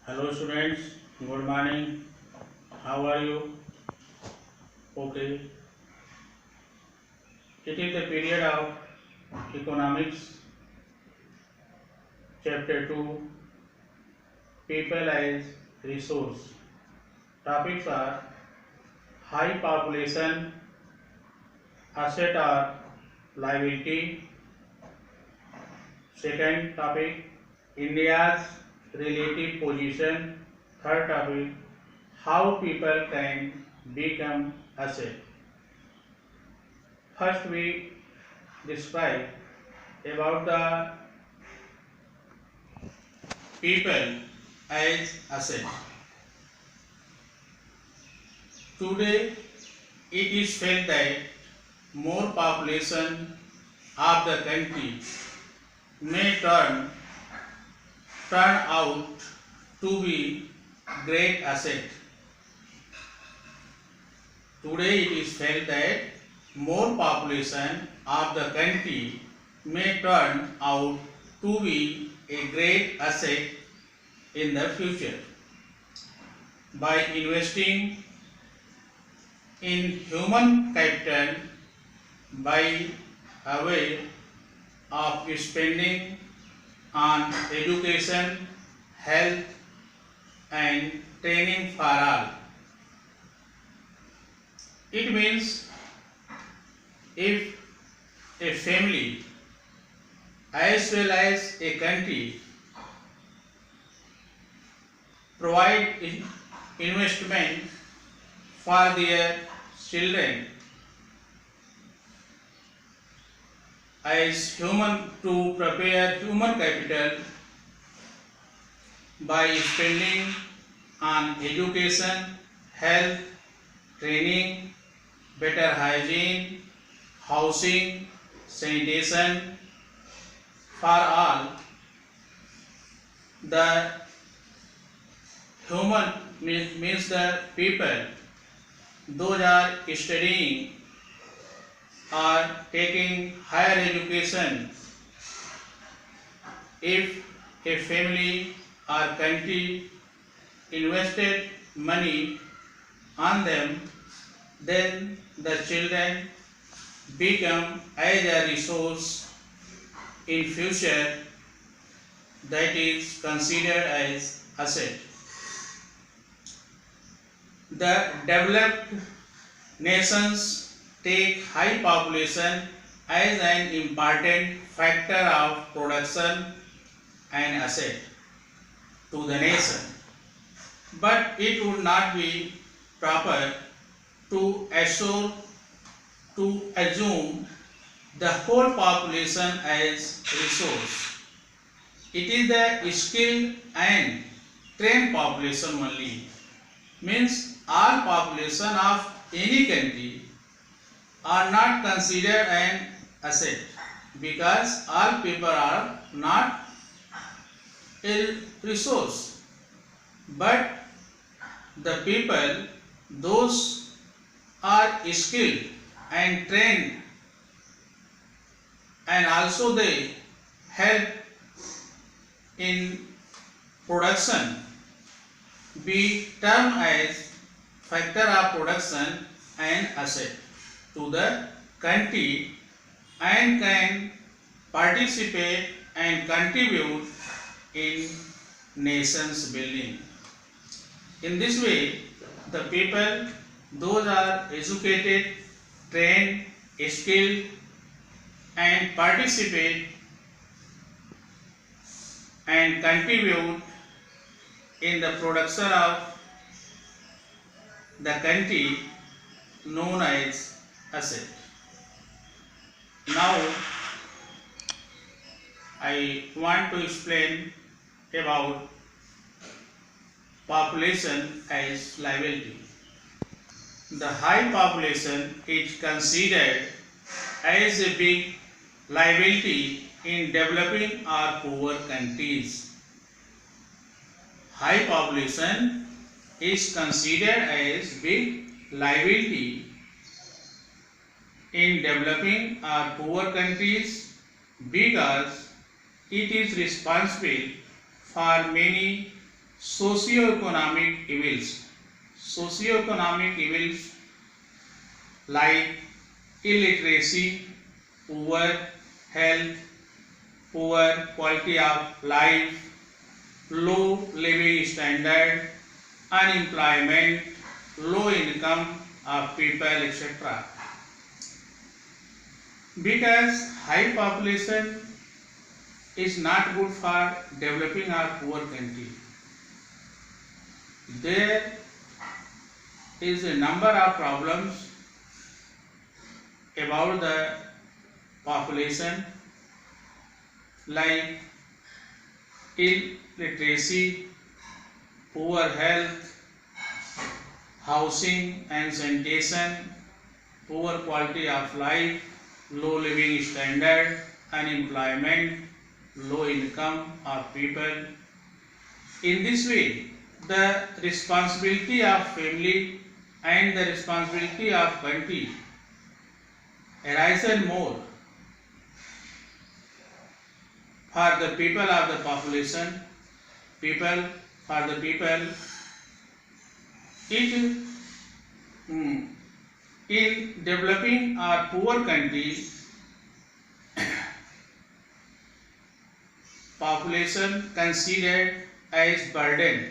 Hello students, good morning. How are you? Okay. It is the period of economics, chapter 2, people as resource. Topics are high population, asset or liability. Second topic, India's relative position. Third topic, how people can become asset. First we describe about the people as asset. Today, it is felt that more population of the country may turn out to be great asset. Today, it is felt that more population of the country may turn out to be a great asset in the future. By investing in human capital by way of spending on education, health and training for all. It means if a family as well as a country provide investment for their children as human to prepare human capital by spending on education, health, training, better hygiene, housing, sanitation for all. The human means the people, those are studying or taking higher education. If a family or country invested money on them, then the children become as a resource in future, that is considered as asset. The developed nations take high population as an important factor of production and asset to the nation. But it would not be proper to assume the whole population as resource. It is the skilled and trained population only. Means all population of any country are not considered an asset because all people are not a resource, but the people those are skilled and trained and also they help in production be termed as factor of production and asset to the country and can participate and contribute in nation's building. In this way, the people, those are educated, trained, skilled and participate and contribute in the production of the country known as asset. Now, I want to explain about population as liability. The high population is considered as a big liability in developing or poor countries. High population is considered as big liability in developing or poor countries because it is responsible for many socioeconomic evils. Socioeconomic evils like illiteracy, poor health, poor quality of life, low living standard, unemployment, low income of people, etc. Because high population is not good for developing a poor country. There is a number of problems about the population like illiteracy, poor health, housing and sanitation, poor quality of life, low living standard, unemployment, low income of people. In this way, the responsibility of family and the responsibility of country arises more for the people of the population, for the people. In developing or poor countries, population considered as burden.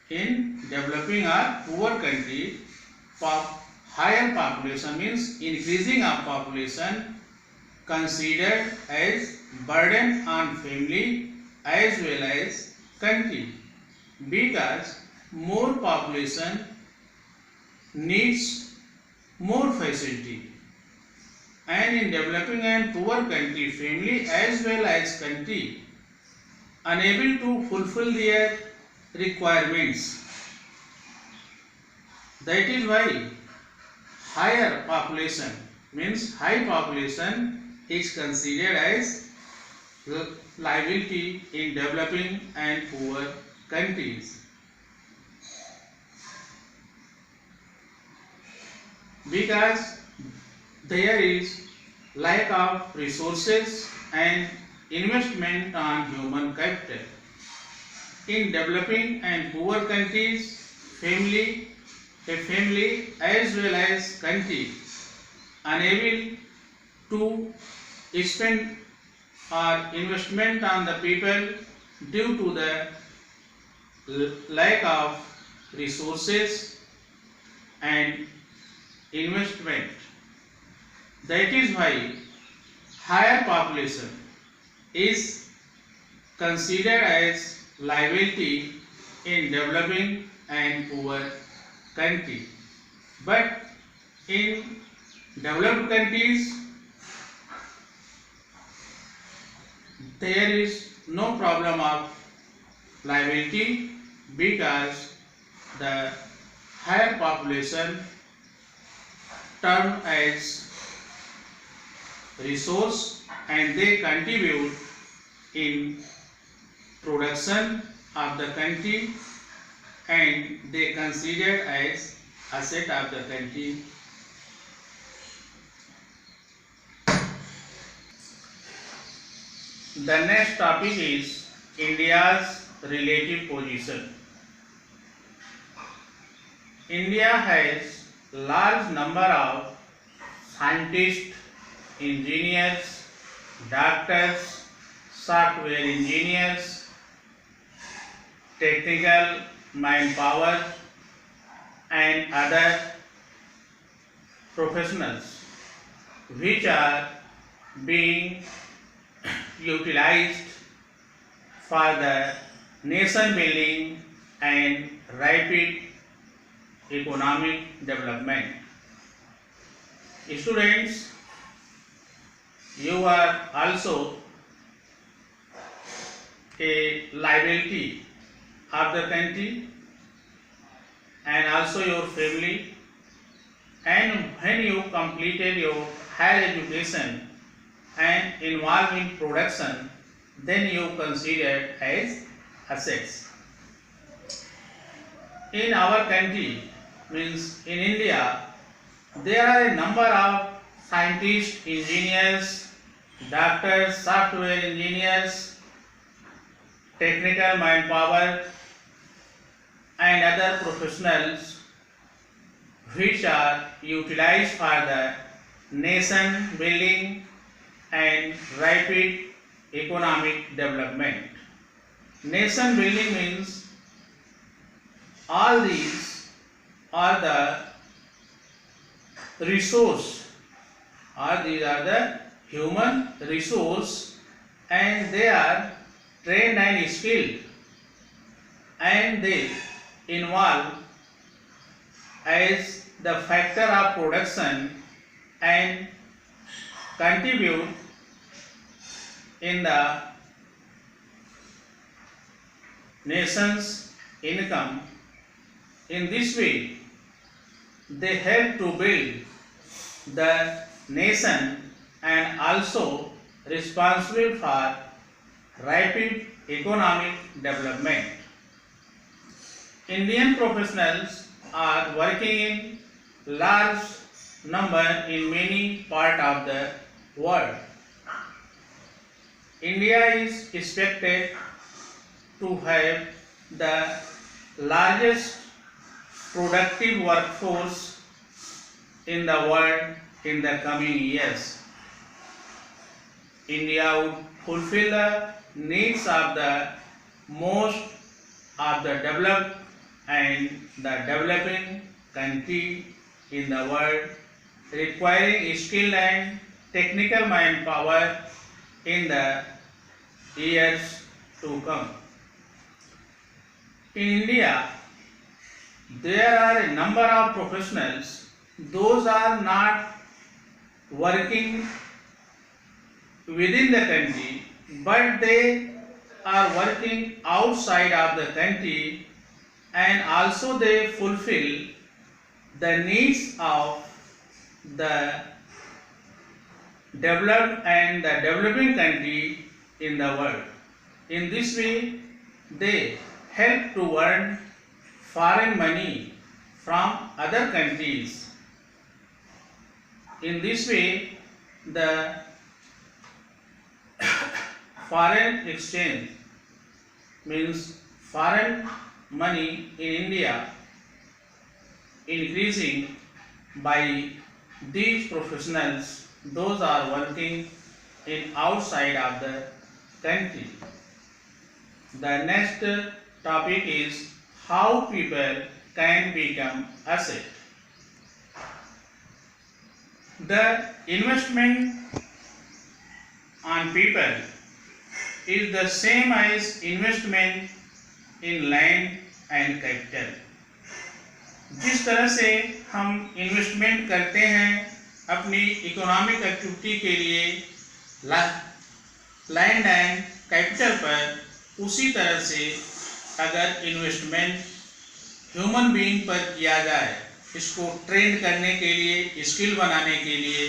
In developing a poor country, higher population means increasing of population considered as burden on family as well as country, because more population needs more facility, and in developing a poor country, family as well as country unable to fulfill their requirements. That is why higher population means high population is considered as liability in developing and poor countries. Because there is lack of resources and investment on human capital. In developing and poor countries, a family as well as country unable to spend or investment on the people due to the lack of resources and investment. That is why higher population is considered as liability in developing and poor country. But in developed countries, there is no problem of liability because the higher population termed as resource and they contribute in production of the country and they considered as asset of the country. The next topic is India's relative position. India has large number of scientists, engineers, doctors, software engineers, technical manpower and other professionals which are being utilized for the nation building and rapid economic development. Students, you are also a liability of the country and also your family, and when you completed your higher education and involved in production, then you considered as assets. In our country, means in India, there are a number of scientists, engineers, doctors, software engineers, technical manpower and other professionals which are utilized for the nation building and rapid economic development. Nation building means all these are the resource, or these are the human resource, and they are trained and skilled, and they involve as the factor of production and contribute in the nation's income. In this way, they help to build the nation and also responsible for rapid economic development. Indian professionals are working in large number in many parts of the world. India is expected to have the largest productive workforce in the world in the coming years. India would fulfill the needs of the most of the developed and the developing country in the world, requiring skilled and technical manpower in the years to come. In India, there are a number of professionals, those are not working within the country, but they are working outside of the country, and also they fulfill the needs of the developed and the developing country in the world. In this way, they help to earn foreign money from other countries. In this way, the foreign exchange means foreign money in India increasing by these professionals, those are working in outside of the country. The next topic is how people can become asset. The investment on people is the same as investment in land and capital. जिस तरह से हम investment करते हैं अपनी economic activity के लिए land and capital पर, उसी तरह से अगर इन्वेस्टमेंट ह्यूमन बीइंग पर किया जाए, इसको ट्रेन करने के लिए, स्किल बनाने के लिए,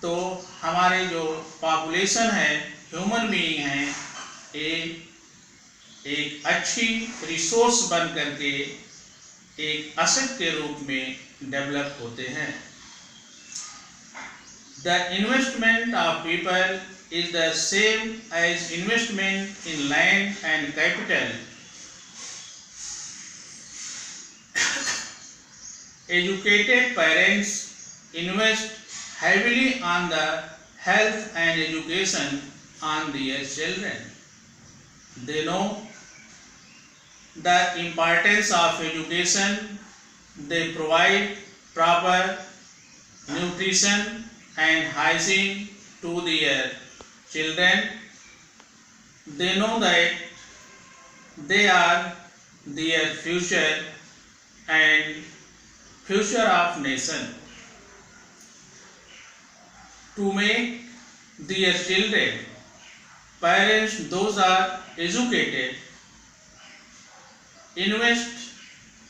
तो हमारे जो पॉपुलेशन है, ह्यूमन बीइंग हैं, एक अच्छी रिसोर्स बन करके एक असेट के रूप में डेवलप होते हैं. The investment of people is the same as investment in land and capital. Educated parents invest heavily on the health and education on their children. They know the importance of education. They provide proper nutrition and hygiene to their children. They know that they are their future and future of nation. To make their children, parents, those are educated, invest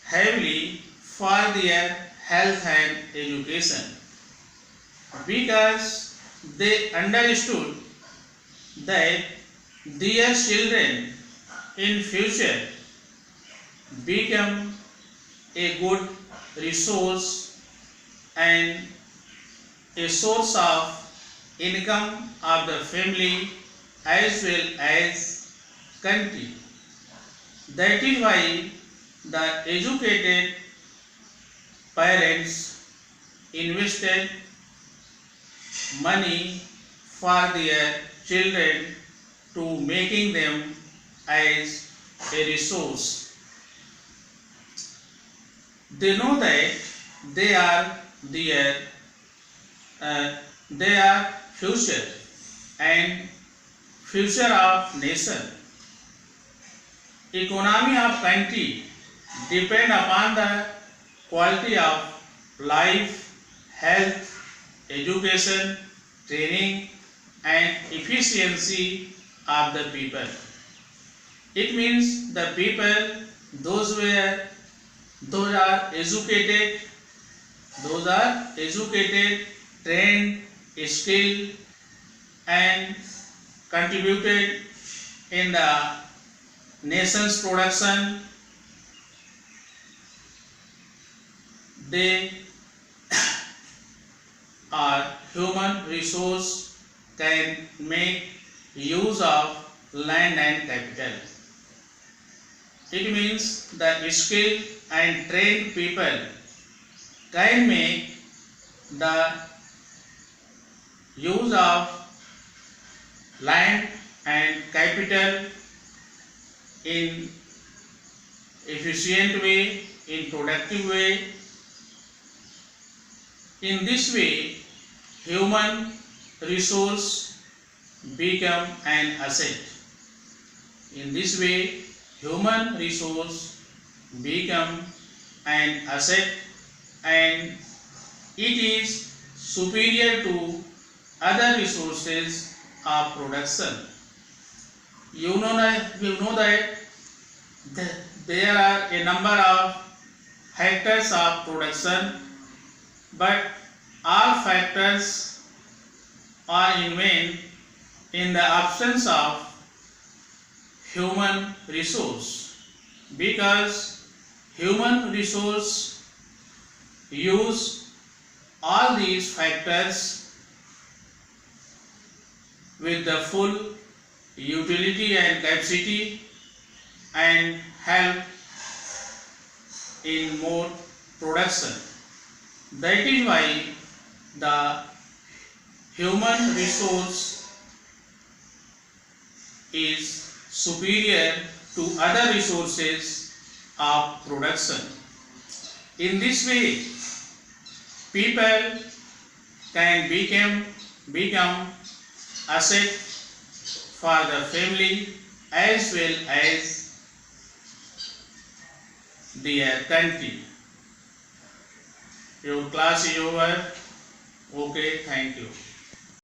heavily for their health and education, because they understood that their children in future become a good resource and a source of income of the family as well as country. That is why The educated parents invested money for their children to making them as a resource. They know that they are their future and future of nation. Economy of country depend upon the quality of life, health, education, training and efficiency of the people. It means the people, those are educated, trained, skilled and contributed in the nation's production. They are human resource, can make use of land and capital. It means the skilled and trained people can make the use of land and capital in efficient way, in productive way. In this way, human resource become an asset. In this way, human resource become an asset and it is superior to other resources of production. You know that there are a number of factors of production, but all factors are in vain in the absence of human resource, because human resource use all these factors with the full utility and capacity and help in more production. That is why the human resource is superior to other resources of production. In this way, people can become asset for the family as well as their country. Your class is over. Okay, thank you.